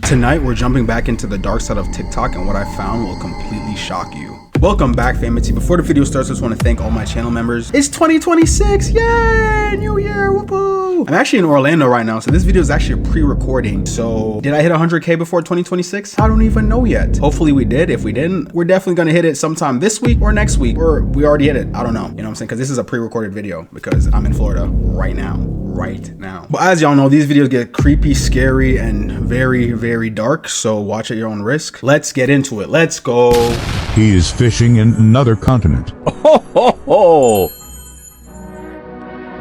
Tonight we're jumping back into the dark side of TikTok, and what I found will completely shock you. Welcome back, family. Before the video starts, I just want to thank all my channel members. It's 2026, yay! New year, whoopoo! I'm actually in Orlando right now, so this video is actually a pre-recording. So did I hit 100K before 2026? I don't even know yet. Hopefully we did. If we didn't, we're definitely gonna hit it sometime this week or next week, or we already hit it. I don't know. You know what I'm saying? Because this is a pre-recorded video because I'm in Florida right now. But as y'all know, these videos get creepy, scary, and very, very dark, so watch at your own risk. Let's get into it. Let's go. He is fishing in another continent. Ho, ho, ho.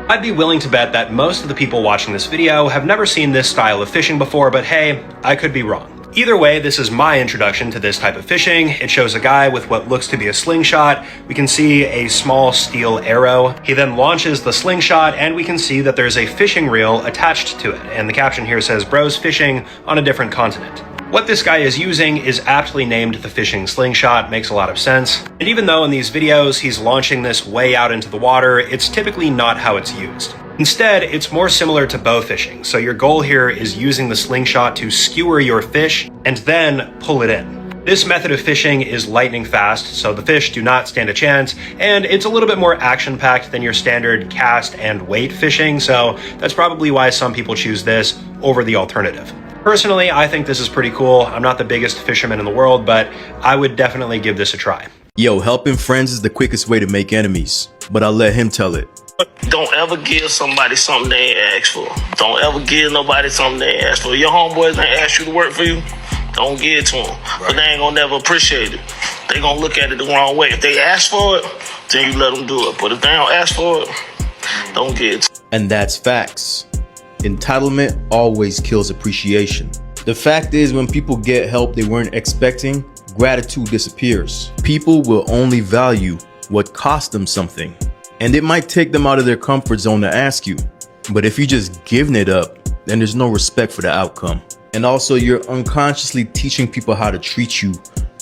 I'd be willing to bet that most of the people watching this video have never seen this style of fishing before, but hey, I could be wrong. Either way, this is my introduction to this type of fishing. It shows a guy with what looks to be a slingshot. We can see a small steel arrow. He then launches the slingshot, and we can see that there's a fishing reel attached to it. And the caption here says, "Bros fishing on a different continent." What this guy is using is aptly named the fishing slingshot. Makes a lot of sense. And even though in these videos he's launching this way out into the water, it's typically not how it's used. Instead, it's more similar to bow fishing. So your goal here is using the slingshot to skewer your fish and then pull it in. This method of fishing is lightning fast, so the fish do not stand a chance, and it's a little bit more action-packed than your standard cast and wait fishing, so that's probably why some people choose this over the alternative. Personally, I think this is pretty cool. I'm not the biggest fisherman in the world, but I would definitely give this a try. Yo, helping friends is the quickest way to make enemies, but I'll let him tell it. Don't ever give somebody something they ain't asked for. Don't ever give nobody something they ain't asked for. Your homeboys ain't asked you to work for you, don't give it to them. Right. But they ain't gonna never appreciate it. They gonna look at it the wrong way. If they ask for it, then you let them do it. But if they don't ask for it, don't give it to them. And that's facts. Entitlement always kills appreciation. The fact is, when people get help they weren't expecting, gratitude disappears. People will only value what cost them something. And it might take them out of their comfort zone to ask you. But if you just giving it up, then there's no respect for the outcome. And also, you're unconsciously teaching people how to treat you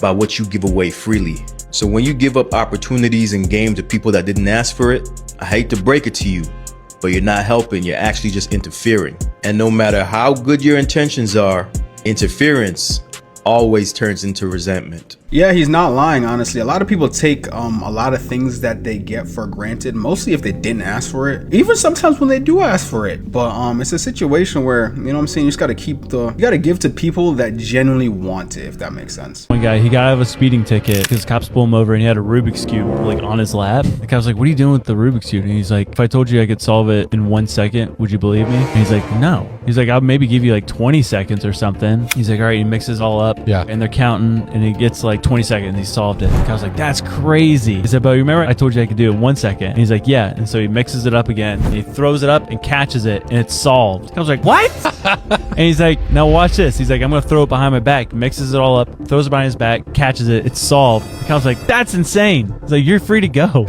by what you give away freely. So when you give up opportunities and game to people that didn't ask for it, I hate to break it to you, but you're not helping, you're actually just interfering. And no matter how good your intentions are, interference always turns into resentment. Yeah, he's not lying, honestly. A lot of people take a lot of things that they get for granted, mostly if they didn't ask for it, even sometimes when they do ask for it. But it's a situation where, you know what I'm saying, you just gotta you gotta give to people that genuinely want it, if that makes sense. One guy, he got out of a speeding ticket because cops pulled him over and he had a Rubik's Cube like on his lap. The guy was like, "What are you doing with the Rubik's Cube?" And he's like, "If I told you I could solve it in 1 second, would you believe me?" And he's like, "No." He's like, "I'll maybe give you like 20 seconds or something." He's like, "All right," he mixes all up. Yeah. And they're counting and he gets like 20 seconds. He solved it. The guy was like, "That's crazy." He said, "But remember I told you I could do it in 1 second?" And he's like, "Yeah." And so he mixes it up again and he throws it up and catches it and it's solved. The guy was like, "What?" And he's like, "Now watch this." He's like, "I'm gonna throw it behind my back." Mixes it all up, throws it behind his back, catches it, it's solved. The guy was like, "That's insane." He's like, "You're free to go."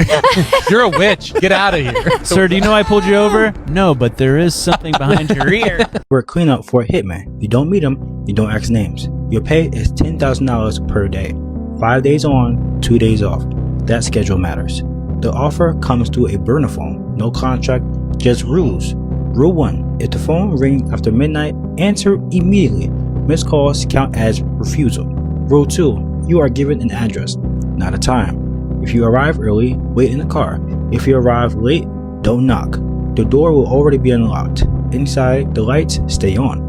You're a witch. Get out of here. "Sir, do you know I pulled you over?" "No, but there is something behind your ear." We're a cleanup for a hitman. You don't meet him, you don't ask names. Your pay is $10,000 per day. 5 days on, 2 days off. That schedule matters. The offer comes through a burner phone. No contract, just rules. Rule 1. If the phone rings after midnight, answer immediately. Missed calls count as refusal. Rule 2. You are given an address, not a time. If you arrive early, wait in the car. If you arrive late, don't knock. The door will already be unlocked. Inside, the lights stay on.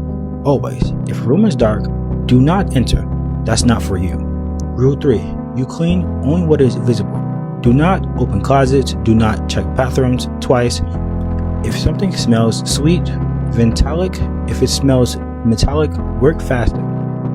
Always. If a room is dark, do not enter. That's not for you. Rule 3. You clean only what is visible. Do not open closets. Do not check bathrooms twice. If something smells sweet, Ventalic. If it smells metallic, work faster.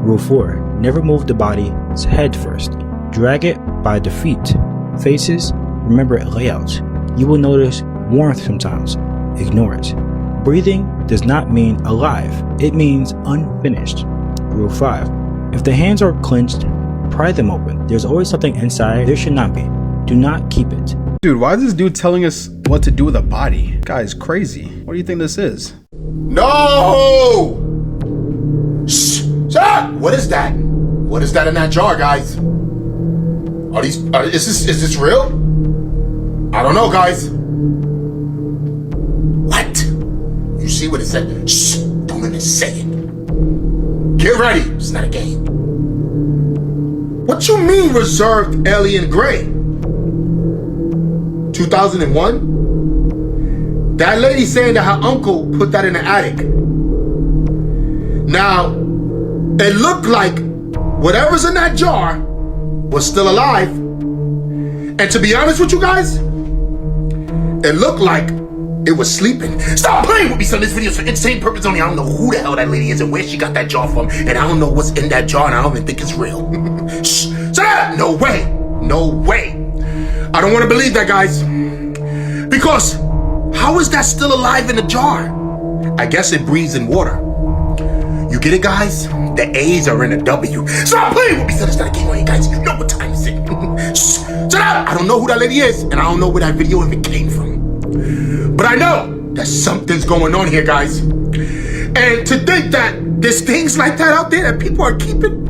Rule 4. Never move the body's head first. Drag it by the feet. Faces, remember layouts. You will notice warmth sometimes. Ignore it. Breathing does not mean alive. It means unfinished. Rule 5. If the hands are clenched, pry them open. There's always something inside there should not be. Do not keep it. Dude, why is this dude telling us what to do with a body? Guy is crazy. What do you think this is? No! Shh! Shut! What is that? What is that in that jar, guys? Is this real? I don't know, guys. What? You see what it said? Shh! Don't even say it. Get ready. It's not a game. What you mean reserved alien gray? 2001? That lady saying that her uncle put that in the attic. Now, it looked like whatever's in that jar was still alive. And to be honest with you guys, it looked like it was sleeping. Stop playing with me, son. This video's for insane purpose only. I don't know who the hell that lady is and where she got that jar from. And I don't know what's in that jar, and I don't even think it's real. Shh, shut up! No way. No way. I don't want to believe that, guys. Because how is that still alive in the jar? I guess it breathes in water. You get it, guys? The A's are in a W. Stop playing with me, son. It's not a game on you guys. You know what time is it. Shh, shut up! I don't know who that lady is, and I don't know where that video even came from. But I know that something's going on here, guys. And to think that there's things like that out there that people are keeping.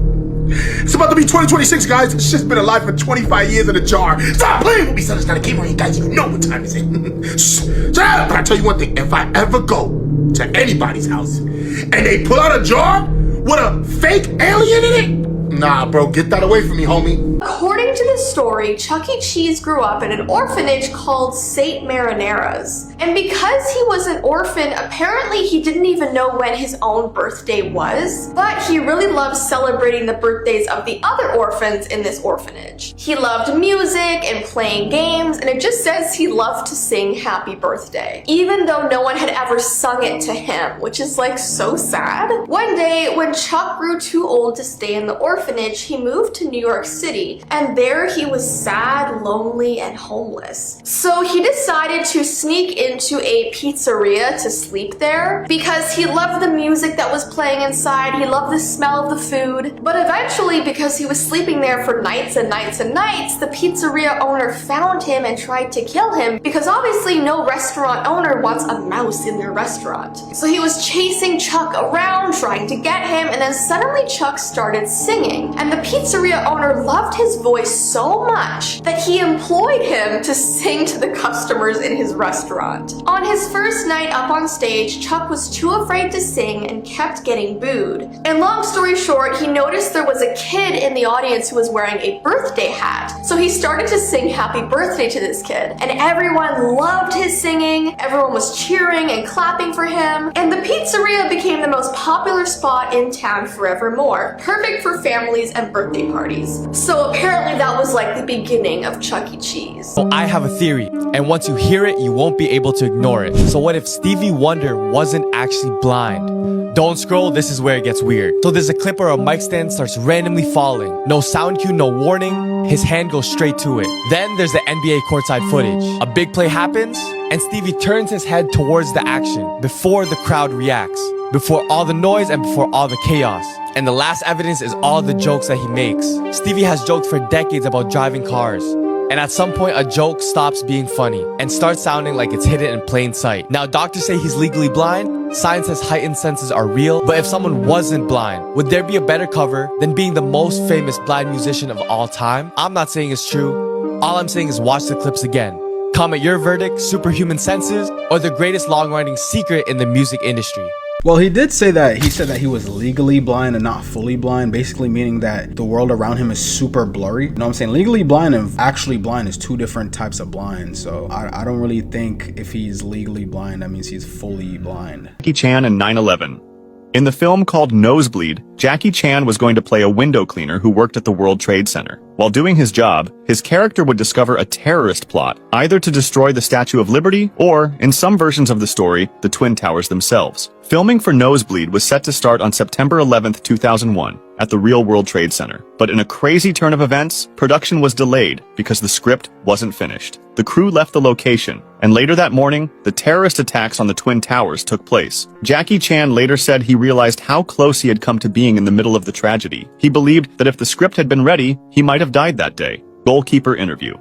It's about to be 2026, guys. This shit's been alive for 25 years in a jar. Stop playing with me, son. It's not a game on you guys. You know what time is it. Shh, shut up! But I tell you one thing. If I ever go to anybody's house and they pull out a jar with a fake alien in it, nah, bro, get that away from me, homie. According to this story, Chuck E. Cheese grew up in an orphanage called St. Marineras. And because he was an orphan, apparently he didn't even know when his own birthday was, but he really loved celebrating the birthdays of the other orphans in this orphanage. He loved music and playing games, and it just says he loved to sing happy birthday, even though no one had ever sung it to him, which is like so sad. One day, when Chuck grew too old to stay in the orphanage, he moved to New York City, and there he was sad, lonely, and homeless. So he decided to sneak into a pizzeria to sleep there because he loved the music that was playing inside, he loved the smell of the food. But eventually, because he was sleeping there for nights and nights and nights, the pizzeria owner found him and tried to kill him because obviously no restaurant owner wants a mouse in their restaurant. So he was chasing Chuck around, trying to get him, and then suddenly Chuck started singing. And the pizzeria owner loved his voice so much that he employed him to sing to the customers in his restaurant. On his first night up on stage, Chuck was too afraid to sing and kept getting booed. And long story short, he noticed there was a kid in the audience who was wearing a birthday hat. So he started to sing happy birthday to this kid. And everyone loved his singing, everyone was cheering and clapping for him, and the pizzeria became the most popular spot in town forevermore, perfect for families and birthday parties. So apparently that was like the beginning of Chuck E. Cheese. Well, I have a theory, and once you hear it, you won't be able to ignore it. So what if Stevie Wonder wasn't actually blind? Don't scroll, this is where it gets weird. So there's a clip where a mic stand starts randomly falling. No sound cue, no warning, his hand goes straight to it. Then there's the NBA courtside footage. A big play happens, and Stevie turns his head towards the action before the crowd reacts, before all the noise and before all the chaos. And the last evidence is all the jokes that he makes. Stevie has joked for decades about driving cars. And at some point, a joke stops being funny and starts sounding like it's hidden in plain sight. Now, doctors say he's legally blind. Science says heightened senses are real. But if someone wasn't blind, would there be a better cover than being the most famous blind musician of all time? I'm not saying it's true. All I'm saying is watch the clips again. Comment your verdict, superhuman senses, or the greatest long-running secret in the music industry. Well, he did say that he said that he was legally blind and not fully blind, basically meaning that the world around him is super blurry. You know what I'm saying? Legally blind and actually blind is two different types of blind. So I don't really think if he's legally blind, that means he's fully blind. Jackie Chan and 9/11. In the film called Nosebleed, Jackie Chan was going to play a window cleaner who worked at the World Trade Center. While doing his job, his character would discover a terrorist plot, either to destroy the Statue of Liberty or, in some versions of the story, the Twin Towers themselves. Filming for Nosebleed was set to start on September 11th, 2001, at the real World Trade Center. But in a crazy turn of events, production was delayed because the script wasn't finished. The crew left the location, and later that morning, the terrorist attacks on the Twin Towers took place. Jackie Chan later said he realized how close he had come to being in the middle of the tragedy. He believed that if the script had been ready, he might have died that day. Goalkeeper interview.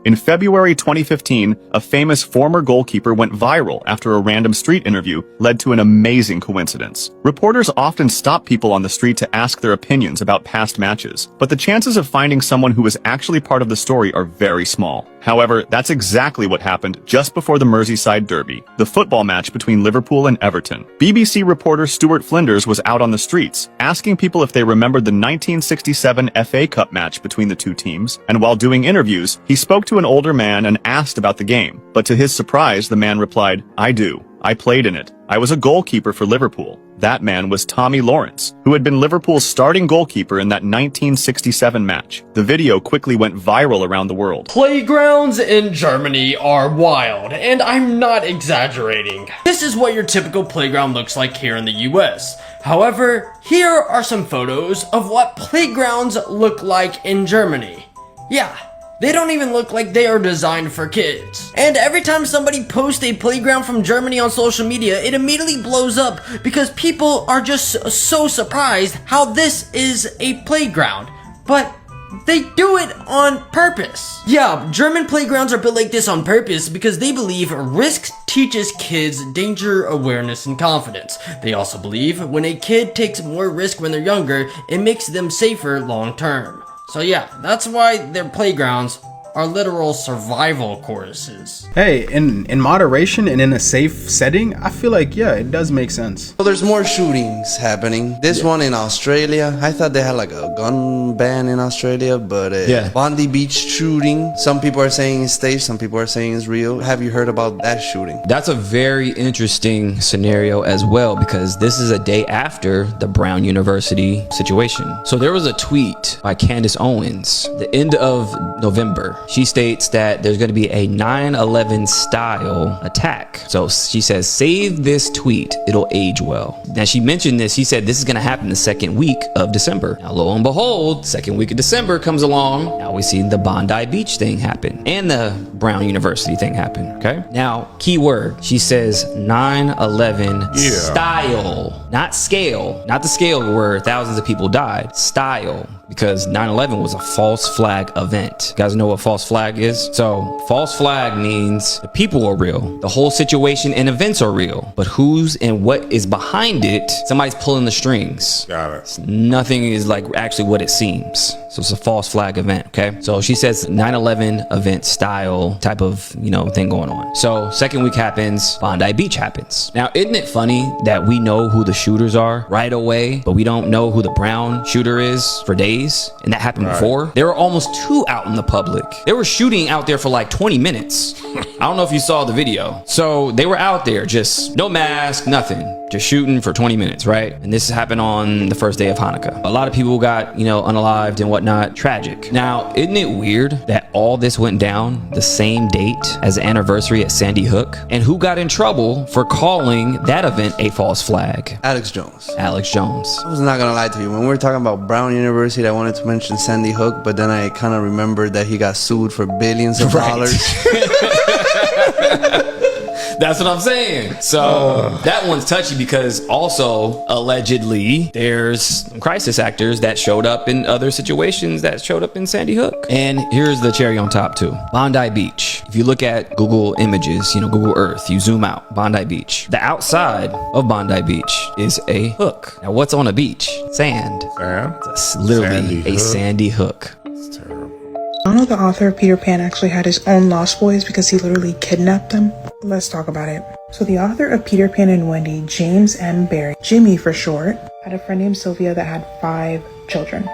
In February 2015, a famous former goalkeeper went viral after a random street interview led to an amazing coincidence. Reporters often stop people on the street to ask their opinions about past matches, but the chances of finding someone who was actually part of the story are very small. However, that's exactly what happened just before the Merseyside Derby, the football match between Liverpool and Everton. BBC reporter Stuart Flinders was out on the streets, asking people if they remembered the 1967 FA Cup match between the two teams, and while doing interviews, he spoke to an older man and asked about the game. But to his surprise, the man replied, "I do. I played in it. I was a goalkeeper for Liverpool." That man was Tommy Lawrence, who had been Liverpool's starting goalkeeper in that 1967 match. The video quickly went viral around the world. Playgrounds in Germany are wild, and I'm not exaggerating. This is what your typical playground looks like here in the US. However, here are some photos of what playgrounds look like in Germany. Yeah. They don't even look like they are designed for kids. And every time somebody posts a playground from Germany on social media, it immediately blows up because people are just so surprised how this is a playground. But they do it on purpose. Yeah, German playgrounds are built like this on purpose because they believe risk teaches kids danger awareness and confidence. They also believe when a kid takes more risk when they're younger, it makes them safer long term. So yeah, that's why their playgrounds are literal survival courses. Hey, in moderation and in a safe setting, I feel like, yeah, it does make sense. Well, there's more shootings happening. This one in Australia, I thought they had like a gun ban in Australia, but Bondi Beach shooting, some people are saying it's staged, some people are saying it's real. Have you heard about that shooting? That's a very interesting scenario as well, because this is a day after the Brown University situation. So there was a tweet by Candace Owens, the end of November. She states that there's going to be a 9/11 style attack. So she says, save this tweet, it'll age well. Now she mentioned this, she said this is going to happen the second week of December. Now lo and behold, second week of December comes along. Now we see the Bondi Beach thing happen and the Brown University thing happen, okay? Now, key word, she says 9/11 style, not scale, not the scale where thousands of people died, style, because 9/11 was a false flag event. You guys know what false flag is? So false flag means the people are real, the whole situation and events are real, but who's and what is behind it, somebody's pulling the strings. Got it. Nothing is like actually what it seems. So it's a false flag event, okay? So she says 9/11 event style type of, thing going on. So second week happens, Bondi Beach happens. Now, isn't it funny that we know who the shooters are right away, but we don't know who the Brown shooter is for days? And that happened before. There were almost two out in the public. They were shooting out there for like 20 minutes. I don't know if you saw the video. So they were out there, just no mask, nothing, just shooting for 20 minutes, right? And this happened on the first day of Hanukkah. A lot of people got, unalived and whatnot. Tragic. Now, isn't it weird that all this went down the same date as the anniversary at Sandy Hook? And who got in trouble for calling that event a false flag? Alex Jones. Alex Jones. I was not gonna lie to you. When we were talking about Brown University, I wanted to mention Sandy Hook, but then I kind of remembered that he got sued for billions of dollars. That's what I'm saying. So that one's touchy because also allegedly there's crisis actors that showed up in other situations that showed up in Sandy Hook. And here's the cherry on top too. Bondi Beach. If you look at Google Images, Google Earth, you zoom out, Bondi Beach. The outside of Bondi Beach is a hook. Now what's on a beach? Sand. It's literally a sandy hook. It's terrible. I know the author of Peter Pan actually had his own Lost Boys because he literally kidnapped them. Let's talk about it. So the author of Peter Pan and Wendy, James M. Barrie, Jimmy for short, had a friend named Sylvia that had 5 children,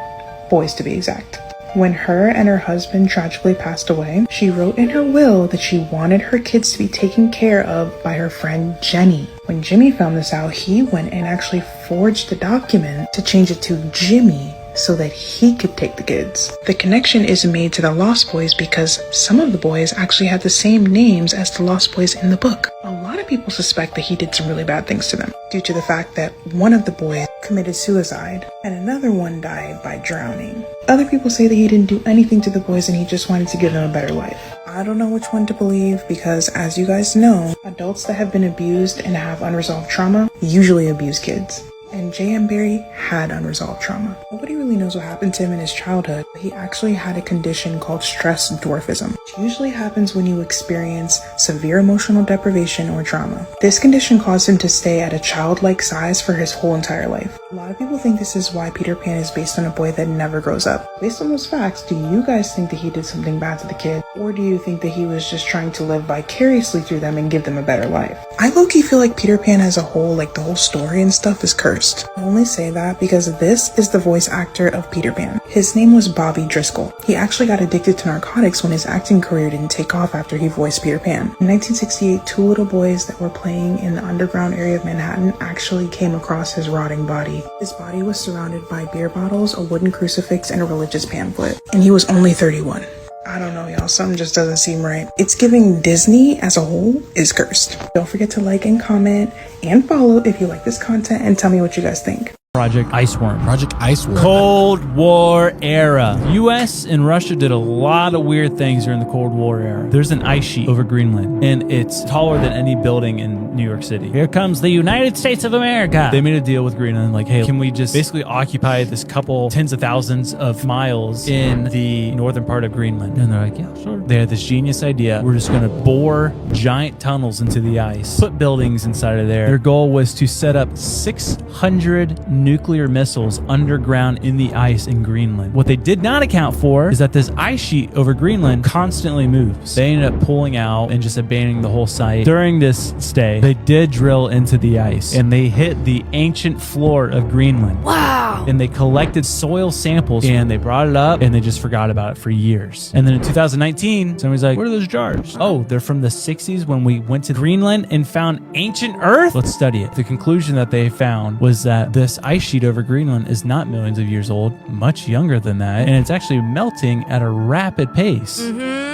boys to be exact. When her and her husband tragically passed away, she wrote in her will that she wanted her kids to be taken care of by her friend Jenny. When Jimmy found this out, he went and actually forged the document to change it to Jimmy so that he could take the kids. The connection is made to the Lost Boys because some of the boys actually have the same names as the Lost Boys in the book. A lot of people suspect that he did some really bad things to them due to the fact that one of the boys committed suicide and another one died by drowning. Other people say that he didn't do anything to the boys and he just wanted to give them a better life. I don't know which one to believe because, as you guys know, adults that have been abused and have unresolved trauma usually abuse kids. And J.M. Barrie had unresolved trauma. Nobody really knows what happened to him in his childhood, but he actually had a condition called stress dwarfism, which usually happens when you experience severe emotional deprivation or trauma. This condition caused him to stay at a childlike size for his whole entire life. A lot of people think this is why Peter Pan is based on a boy that never grows up. Based on those facts, do you guys think that he did something bad to the kid? Or do you think that he was just trying to live vicariously through them and give them a better life? I low-key feel like Peter Pan as a whole, like the whole story and stuff, is cursed. I only say that because this is the voice actor of Peter Pan. His name was Bobby Driscoll. He actually got addicted to narcotics when his acting career didn't take off after he voiced Peter Pan. In 1968, two little boys that were playing in the underground area of Manhattan actually came across his rotting body. His body was surrounded by beer bottles, a wooden crucifix, and a religious pamphlet. And he was only 31. I don't know, y'all. Something just doesn't seem right. It's giving Disney as a whole is cursed. Don't forget to like and comment and follow if you like this content, and tell me what you guys think. Project Iceworm. Project Iceworm. Cold War era. US and Russia did a lot of weird things during the Cold War era. There's an ice sheet over Greenland, and it's taller than any building in New York City. Here comes the United States of America. They made a deal with Greenland, like, hey, can we just basically occupy this couple tens of thousands of miles in the northern part of Greenland? And they're like, yeah, sure. They had this genius idea. We're just gonna bore giant tunnels into the ice, put buildings inside of there. Their goal was to set up 600 nuclear missiles underground in the ice in Greenland. What they did not account for is that this ice sheet over Greenland constantly moves. They ended up pulling out and just abandoning the whole site. During this stay, they did drill into the ice, and they hit the ancient floor of Greenland. Wow. And they collected soil samples, and they brought it up, and they just forgot about it for years. And then in 2019, somebody's like, what are those jars? Oh, they're from the 60s when we went to Greenland and found ancient Earth? Let's study it. The conclusion that they found was that this ice sheet over Greenland is not millions of years old, much younger than that, and it's actually melting at a rapid pace.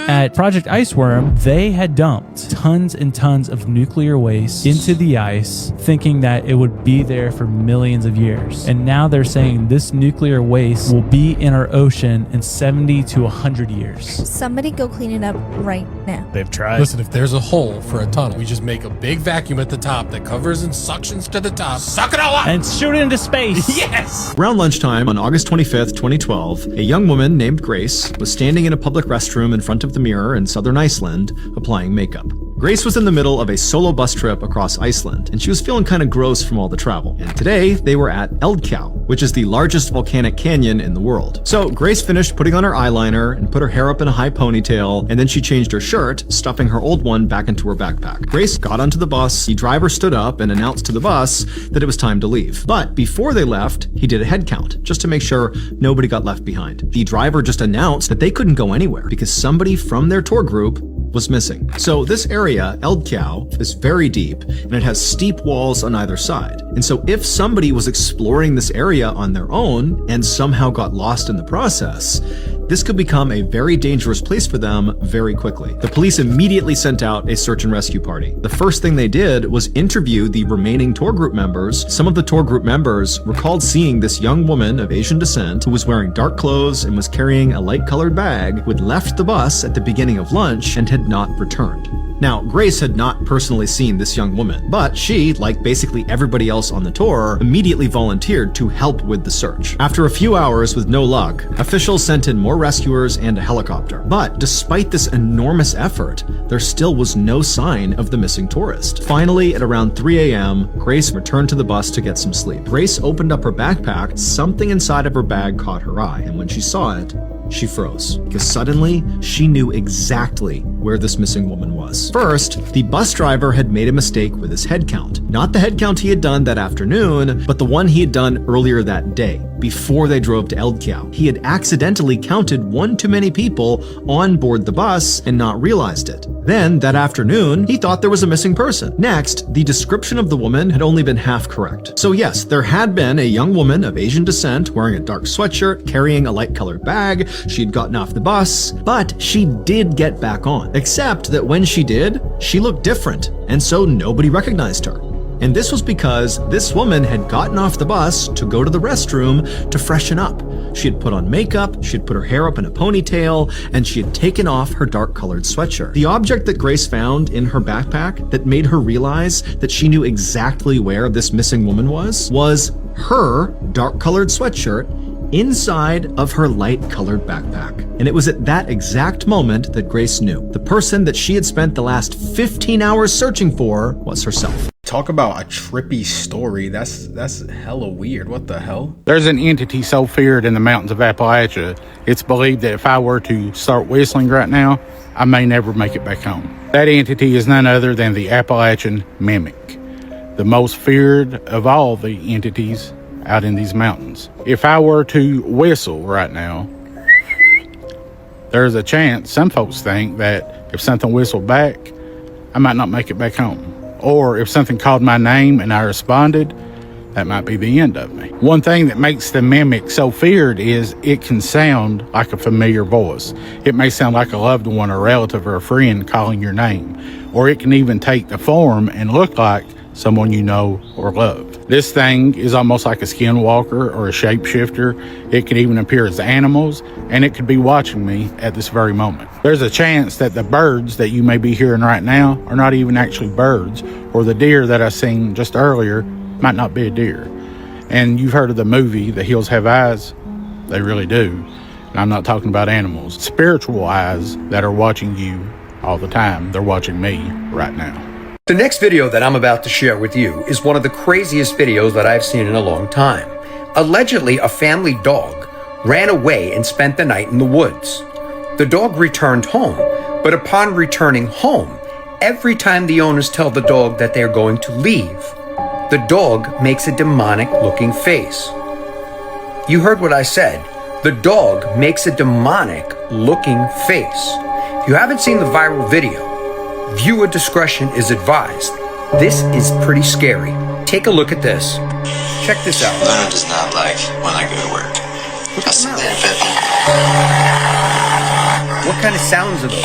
At Project Iceworm, they had dumped tons and tons of nuclear waste into the ice, thinking that it would be there for millions of years. And now they're saying this nuclear waste will be in our ocean in 70 to 100 years. Somebody go clean it up right now. They've tried. Listen, if there's a hole for a tunnel, we just make a big vacuum at the top that covers and suctions to the top. Suck it all up! And shoot it into space! Yes! Around lunchtime on August 25th, 2012, a young woman named Grace was standing in a public restroom in front of the mirror in southern Iceland, applying makeup. Grace was in the middle of a solo bus trip across Iceland, and she was feeling kind of gross from all the travel. And today, they were at Eldkau, which is the largest volcanic canyon in the world. So Grace finished putting on her eyeliner and put her hair up in a high ponytail, and then she changed her shirt, stuffing her old one back into her backpack. Grace got onto the bus, the driver stood up and announced to the bus that it was time to leave. But before they left, he did a head count, just to make sure nobody got left behind. The driver just announced that they couldn't go anywhere because somebody from their tour group was missing. So this area, Eldkau, is very deep, and it has steep walls on either side. And so if somebody was exploring this area on their own and somehow got lost in the process, this could become a very dangerous place for them very quickly. The police immediately sent out a search and rescue party. The first thing they did was interview the remaining tour group members. Some of the tour group members recalled seeing this young woman of Asian descent who was wearing dark clothes and was carrying a light-colored bag, who had left the bus at the beginning of lunch and had not returned. Now, Grace had not personally seen this young woman, but she, like basically everybody else on the tour, immediately volunteered to help with the search. After a few hours with no luck, officials sent in more rescuers and a helicopter. But despite this enormous effort, there still was no sign of the missing tourist. Finally, at around 3 a.m., Grace returned to the bus to get some sleep. Grace opened up her backpack, something inside of her bag caught her eye, and when she saw it, she froze, because suddenly she knew exactly where this missing woman was. First, the bus driver had made a mistake with his head count. Not the head count he had done that afternoon, but the one he had done earlier that day, before they drove to Eldkau. He had accidentally counted one too many people on board the bus and not realized it. Then, that afternoon, he thought there was a missing person. Next, the description of the woman had only been half correct. So yes, there had been a young woman of Asian descent wearing a dark sweatshirt, carrying a light-colored bag. She had gotten off the bus, but she did get back on. Except that when she did, she looked different, and so nobody recognized her. And this was because this woman had gotten off the bus to go to the restroom to freshen up. She had put on makeup, she had put her hair up in a ponytail, and she had taken off her dark-colored sweatshirt. The object that Grace found in her backpack that made her realize that she knew exactly where this missing woman was her dark-colored sweatshirt inside of her light-colored backpack. And it was at that exact moment that Grace knew the person that she had spent the last 15 hours searching for was herself. Talk about a trippy story. That's hella weird. What the hell? There's an entity so feared in the mountains of Appalachia, it's believed that if I were to start whistling right now, I may never make it back home. That entity is none other than the Appalachian Mimic, the most feared of all the entities out in these mountains. If I were to whistle right now, there's a chance, some folks think, that if something whistled back, I might not make it back home. Or if something called my name and I responded, that might be the end of me. One thing that makes the Mimic so feared is it can sound like a familiar voice. It may sound like a loved one, a relative, or a friend calling your name. Or it can even take the form and look like someone you know or love. This thing is almost like a skinwalker or a shapeshifter. It can even appear as animals, and it could be watching me at this very moment. There's a chance that the birds that you may be hearing right now are not even actually birds, or the deer that I seen just earlier might not be a deer. And you've heard of the movie The Hills Have Eyes? They really do. And I'm not talking about animals. Spiritual eyes that are watching you all the time. They're watching me right now. The next video that I'm about to share with you is one of the craziest videos that I've seen in a long time. Allegedly, a family dog ran away and spent the night in the woods. The dog returned home, but upon returning home, every time the owners tell the dog that they're going to leave, the dog makes a demonic-looking face. You heard what I said. The dog makes a demonic-looking face. If you haven't seen the viral video, viewer discretion is advised. This is pretty scary. Take a look at this. Check this out. Luna does not like when I go to work. That's the What kind of sounds are those?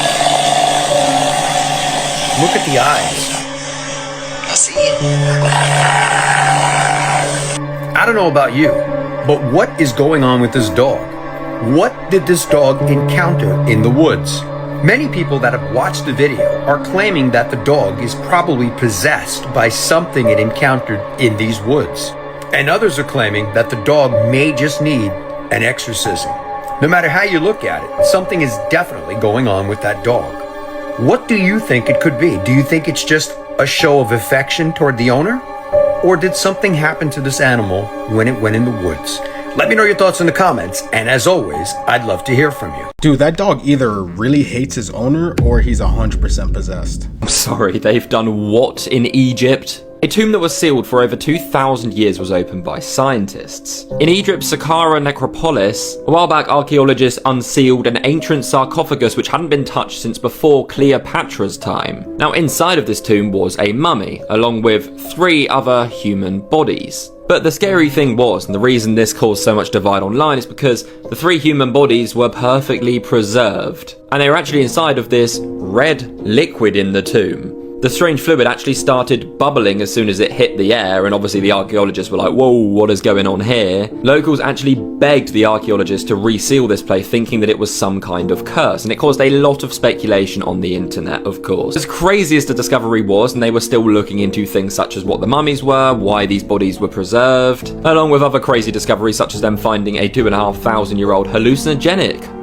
Look at the eyes. I see it. I don't know about you, but what is going on with this dog? What did this dog encounter in the woods? Many people that have watched the video are claiming that the dog is probably possessed by something it encountered in these woods. And others are claiming that the dog may just need an exorcism. No matter how you look at it, something is definitely going on with that dog. What do you think it could be? Do you think it's just a show of affection toward the owner? Or did something happen to this animal when it went in the woods? Let me know your thoughts in the comments, and as always, I'd love to hear from you. Dude, that dog either really hates his owner or he's 100% possessed. I'm sorry, they've done what in Egypt? A tomb that was sealed for over 2,000 years was opened by scientists. In Egypt's Saqqara necropolis, a while back archaeologists unsealed an ancient sarcophagus which hadn't been touched since before Cleopatra's time. Now inside of this tomb was a mummy, along with 3 other human bodies. But the scary thing was, and the reason this caused so much divide online, is because the 3 human bodies were perfectly preserved. And they were actually inside of this red liquid in the tomb. The strange fluid actually started bubbling as soon as it hit the air, and obviously the archaeologists were like, whoa, what is going on here? Locals actually begged the archaeologists to reseal this place, thinking that it was some kind of curse, and it caused a lot of speculation on the internet, of course. As crazy as the discovery was, and they were still looking into things such as what the mummies were, why these bodies were preserved, along with other crazy discoveries such as them finding a 2,500-year-old hallucinogenic.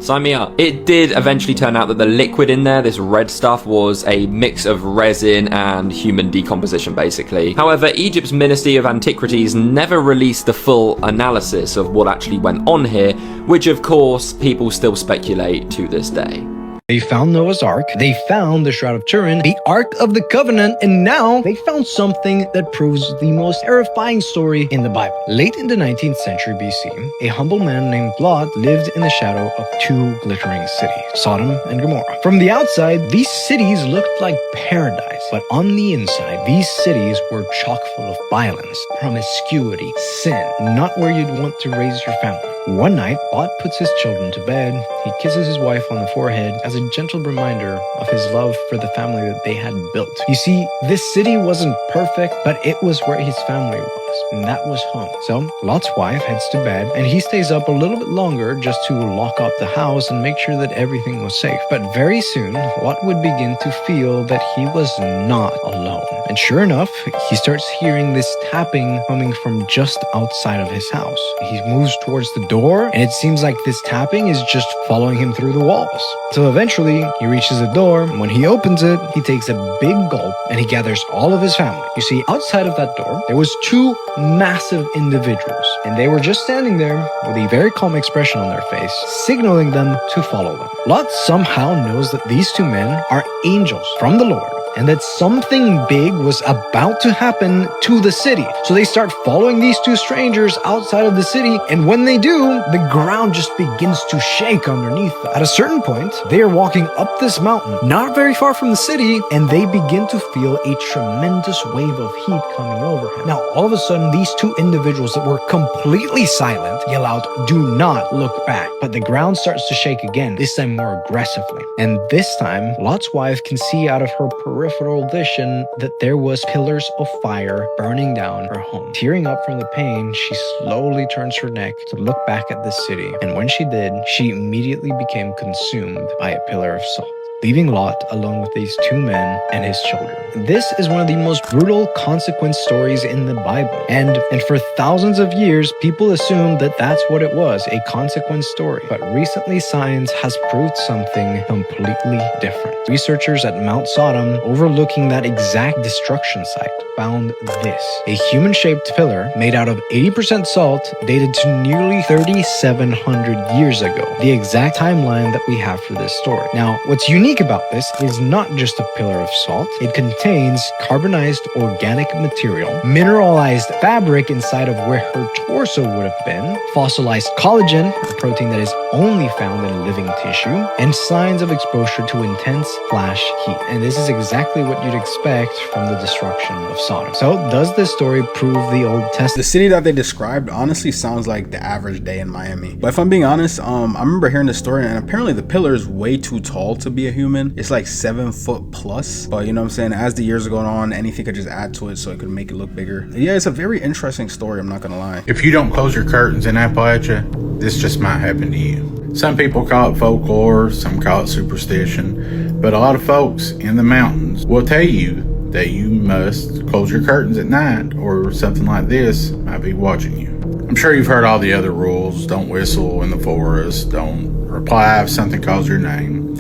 Sign me up. It did eventually turn out that the liquid in there, this red stuff, was a mix of resin and human decomposition, basically. However, Egypt's Ministry of Antiquities never released the full analysis of what actually went on here, which of course people still speculate to this day. They found Noah's Ark, they found the Shroud of Turin, the Ark of the Covenant, and now they found something that proves the most terrifying story in the Bible. Late in the 19th century BC, a humble man named Lot lived in the shadow of 2 glittering cities, Sodom and Gomorrah. From the outside, these cities looked like paradise, but on the inside, these cities were chock full of violence, promiscuity, sin, not where you'd want to raise your family. One night, Lot puts his children to bed, he kisses his wife on the forehead as a gentle reminder of his love for the family that they had built. You see, this city wasn't perfect, but it was where his family was, and that was home. So Lot's wife heads to bed, and he stays up a little bit longer just to lock up the house and make sure that everything was safe. But very soon, Lot would begin to feel that he was not alone. And sure enough, he starts hearing this tapping coming from just outside of his house. He moves towards the door, and it seems like this tapping is just following him through the walls. So eventually, he reaches the door, and when he opens it, he takes a big gulp, and he gathers all of his family. You see, outside of that door, there was two massive individuals, and they were just standing there with a very calm expression on their face, signaling them to follow them. Lot somehow knows that these two men are angels from the Lord, and that something big was about to happen to the city. So they start following these two strangers outside of the city, and when they do, the ground just begins to shake underneath them. At a certain point, they are walking up this mountain, not very far from the city, and they begin to feel a tremendous wave of heat coming over him. Now, all of a sudden, these two individuals that were completely silent yell out, "Do not look back." But the ground starts to shake again, this time more aggressively. And this time, Lot's wife can see out of her peripheral vision that there was pillars of fire burning down her home. Tearing up from the pain, she slowly turns her neck to look back at the city. And when she did, she immediately became consumed by a pillar of salt, leaving Lot alone with these two men and his children. This is one of the most brutal consequence stories in the Bible. And for thousands of years, people assumed that that's what it was, a consequence story. But recently, science has proved something completely different. Researchers at Mount Sodom, overlooking that exact destruction site, found this: a human-shaped pillar made out of 80% salt, dated to nearly 3,700 years ago, the exact timeline that we have for this story. Now, what's unique about this is not just a pillar of salt. It contains carbonized organic material, mineralized fabric inside of where her torso would have been, fossilized collagen, a protein that is only found in living tissue, and signs of exposure to intense flash heat. And this is exactly what you'd expect from the destruction of Sodom. So does this story prove the Old Testament? The city that they described honestly sounds like the average day in Miami. But if I'm being honest, I remember hearing this story, and apparently the pillar is way too tall to be a human. It's like 7 foot plus. But you know what I'm saying? As the years are going on, anything could just add to it so it could make it look bigger. Yeah, it's a very interesting story, I'm not gonna lie. If you don't close your curtains in Appalachia, this just might happen to you. Some people call it folklore, some call it superstition, but a lot of folks in the mountains will tell you that you must close your curtains at night or something like this might be watching you. I'm sure you've heard all the other rules. Don't whistle in the forest, don't reply if something calls your name.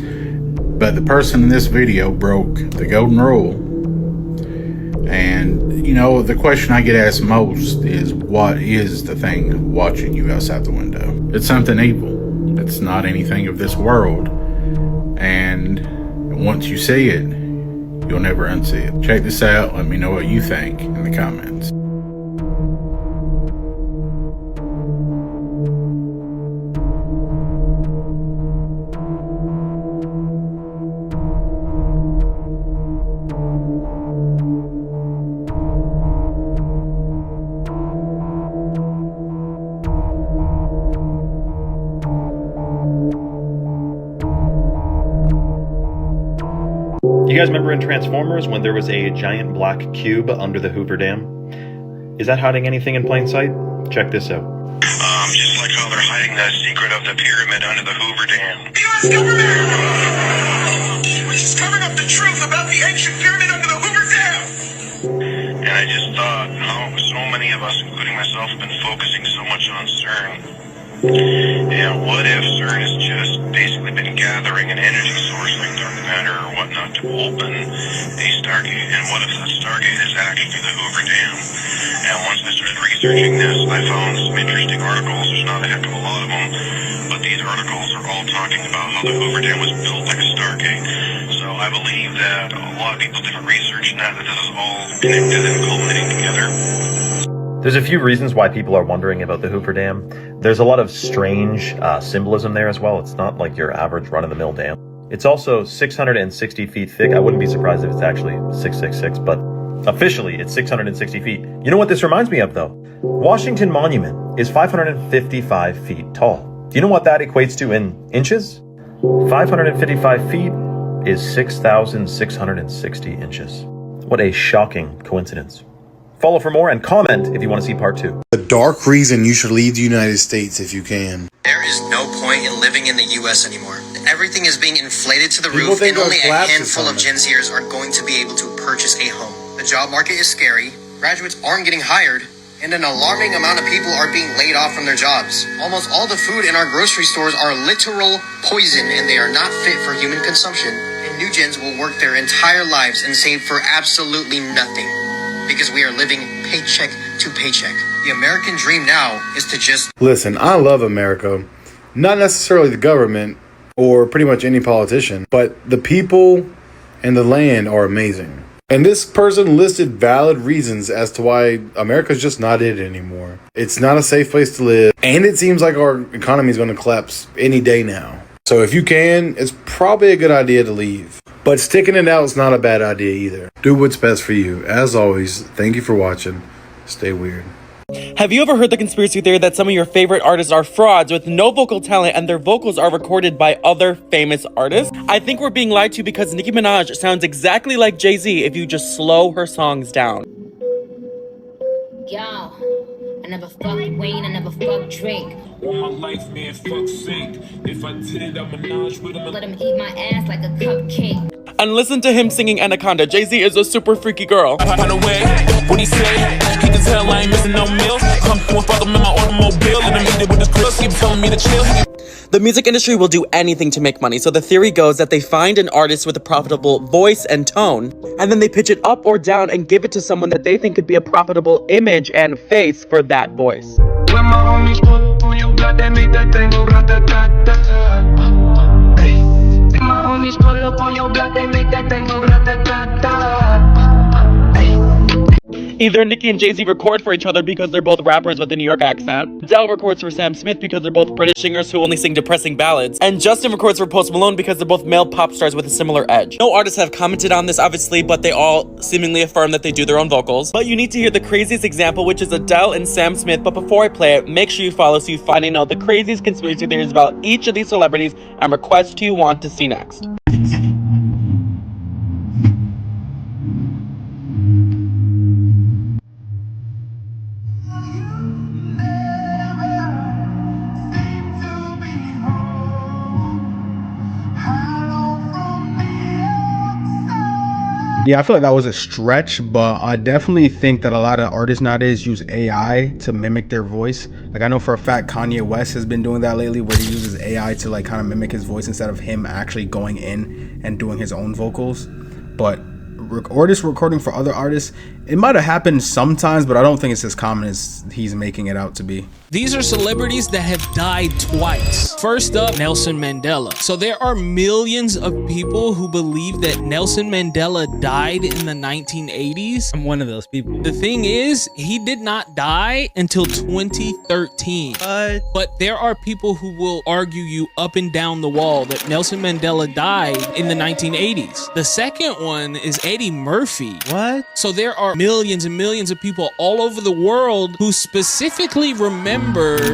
But the person in this video broke the golden rule. And, you know, the question I get asked most is, what is the thing watching you outside the window? It's something evil. It's not anything of this world. And once you see it, you'll never unsee it. Check this out. Let me know what you think in the comments. You guys remember in Transformers when there was a giant black cube under the Hoover Dam? Is that hiding anything in plain sight? Check this out. Just like how they're hiding the secret of the pyramid under the Hoover Dam. The U.S. government! Which is covering up the truth about the ancient pyramid under the Hoover Dam! And I just thought how so many of us, including myself, have been focusing so much on CERN. And what if CERN has just basically been gathering an energy source like dark matter or whatnot to open a Stargate? And what if that Stargate is actually the Hoover Dam? And once I started researching this, I found some interesting articles. There's not a heck of a lot of them, but these articles are all talking about how the Hoover Dam was built like a Stargate. So I believe that a lot of people did different research and that this is all connected and culminating together. There's a few reasons why people are wondering about the Hoover Dam. There's a lot of strange symbolism there as well. It's not like your average run-of-the-mill dam. It's also 660 feet thick. I wouldn't be surprised if it's actually 666, but officially it's 660 feet. You know what this reminds me of though? Washington Monument is 555 feet tall. Do you know what that equates to in inches? 555 feet is 6,660 inches. What a shocking coincidence. Follow for more and comment if you want to see part 2. The dark reason you should leave the United States if you can. There is no point in living in the US anymore. Everything is being inflated to the roof, and only a handful of Gen Zers are going to be able to purchase a home. The job market is scary, graduates aren't getting hired, and an alarming amount of people are being laid off from their jobs. Almost all the food in our grocery stores are literal poison, and they are not fit for human consumption. And new gens will work their entire lives and save for absolutely nothing, because we are living paycheck to paycheck. The American dream now is to just... Listen, I love America. Not necessarily the government or pretty much any politician, but the people and the land are amazing. And this person listed valid reasons as to why America's just not it anymore. It's not a safe place to live, and it seems like our economy is going to collapse any day now. So if you can, it's probably a good idea to leave. But sticking it out is not a bad idea either. Do what's best for you. As always, thank you for watching. Stay weird. Have you ever heard the conspiracy theory that some of your favorite artists are frauds with no vocal talent and their vocals are recorded by other famous artists? I think we're being lied to because Nicki Minaj sounds exactly like Jay-Z if you just slow her songs down. Yo, I never fucked Wayne, I never fucked Drake. All my life, man, fuck's sake. If I did it, I'm Minaj with him. Let him eat my ass like a cupcake. And listen to him singing Anaconda. Jay-Z is a super freaky girl. By the way, what he say? He can tell I ain't missing no meals. Come through and fuck him in my automobile. And I'm eating with the grills. Keep telling me to chill. The music industry will do anything to make money, so the theory goes that they find an artist with a profitable voice and tone, and then they pitch it up or down and give it to someone that they think could be a profitable image and face for that voice. When my homies pull up on your block, they make that thing go rat-a-tat-tat. My homies pull up on your block, they make that thing go rat-a-tat-tat. Either Nicki and Jay-Z record for each other because they're both rappers with a New York accent. Adele records for Sam Smith because they're both British singers who only sing depressing ballads. And Justin records for Post Malone because they're both male pop stars with a similar edge. No artists have commented on this, obviously, but they all seemingly affirm that they do their own vocals. But you need to hear the craziest example, which is Adele and Sam Smith. But before I play it, make sure you follow so you find and know the craziest conspiracy theories about each of these celebrities and request who you want to see next. Yeah, I feel like that was a stretch, but I definitely think that a lot of artists nowadays use AI to mimic their voice. Like, I know for a fact Kanye West has been doing that lately, where he uses AI to like kind of mimic his voice instead of him actually going in and doing his own vocals. But artists recording for other artists, it might have happened sometimes, but I don't think it's as common as he's making it out to be. These are celebrities that have died twice. First up, Nelson Mandela. So there are millions of people who believe that Nelson Mandela died in the 1980s. I'm one of those people. The thing is, he did not die until 2013. But there are people who will argue you up and down the wall that Nelson Mandela died in the 1980s. The second one is Eddie Murphy. What? So there are millions and millions of people all over the world who specifically remember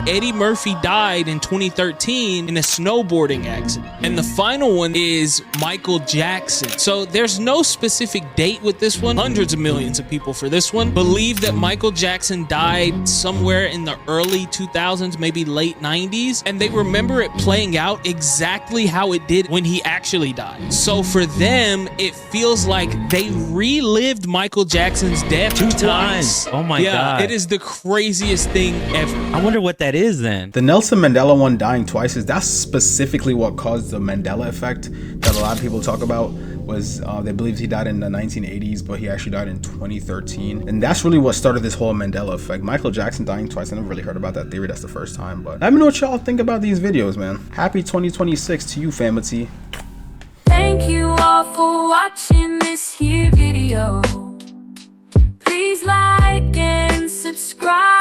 Eddie Murphy died in 2013 in a snowboarding accident. And the final one is Michael Jackson. So there's no specific date with this one. Hundreds of millions of people for this one believe that Michael Jackson died somewhere in the early 2000s, maybe late 90s, and they remember it playing out exactly how it did when he actually died. So for them, it feels like they relived Michael Jackson's death two times. Oh my God. It is the craziest thing ever. I wonder what that is then. The Nelson Mandela one dying twice, that's specifically what caused the Mandela effect that a lot of people talk about. Was they believed he died in the 1980s, but he actually died in 2013. And that's really what started this whole Mandela effect. Michael Jackson dying twice, I never really heard about that theory. That's the first time. But let me know what y'all think about these videos, man. Happy 2026 to you, family. Thank you all for watching this here video. Please like and subscribe.